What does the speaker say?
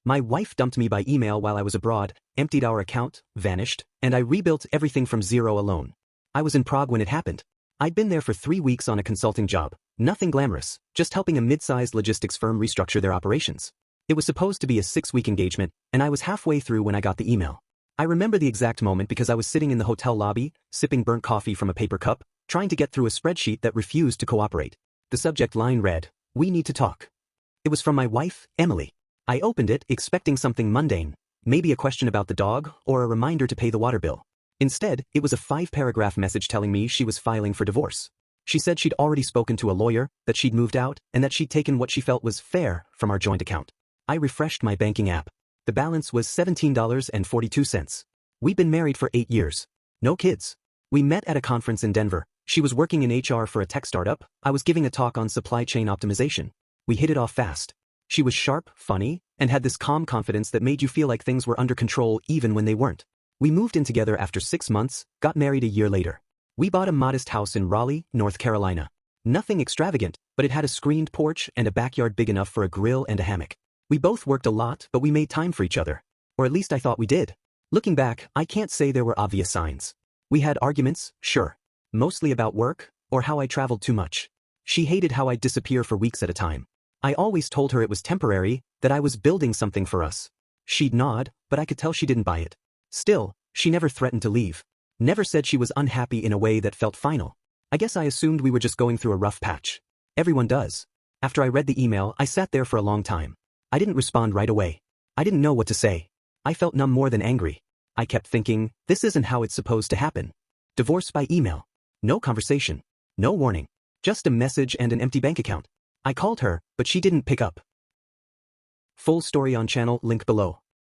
My wife dumped me by email while I was abroad, emptied our account, vanished, and I rebuilt everything from zero alone. I was in Prague when it happened. I'd been there for 3 weeks on a consulting job, nothing glamorous, just helping a mid-sized logistics firm restructure their operations. It was supposed to be a 6-week engagement, and I was halfway through when I got the email. I remember the exact moment because I was sitting in the hotel lobby, sipping burnt coffee from a paper cup, trying to get through a spreadsheet that refused to cooperate. The subject line read, "We need to talk." It was from my wife, Emily. I opened it expecting something mundane, maybe a question about the dog or a reminder to pay the water bill. Instead, it was a 5-paragraph message telling me she was filing for divorce. She said she'd already spoken to a lawyer, that she'd moved out, and that she'd taken what she felt was fair from our joint account. I refreshed my banking app. The balance was $17.42. We'd been married for 8 years. No kids. We met at a conference in Denver. She was working in HR for a tech startup. I was giving a talk on supply chain optimization. We hit it off fast. She was sharp, funny, and had this calm confidence that made you feel like things were under control even when they weren't. We moved in together after 6 months, got married a year later. We bought a modest house in Raleigh, North Carolina. Nothing extravagant, but it had a screened porch and a backyard big enough for a grill and a hammock. We both worked a lot, but we made time for each other. Or at least I thought we did. Looking back, I can't say there were obvious signs. We had arguments, sure. Mostly about work, or how I traveled too much. She hated how I'd disappear for weeks at a time. I always told her it was temporary, that I was building something for us. She'd nod, but I could tell she didn't buy it. Still, she never threatened to leave. Never said she was unhappy in a way that felt final. I guess I assumed we were just going through a rough patch. Everyone does. After I read the email, I sat there for a long time. I didn't respond right away. I didn't know what to say. I felt numb more than angry. I kept thinking, this isn't how it's supposed to happen. Divorce by email. No conversation. No warning. Just a message and an empty bank account. I called her, but she didn't pick up. Full story on channel, link below.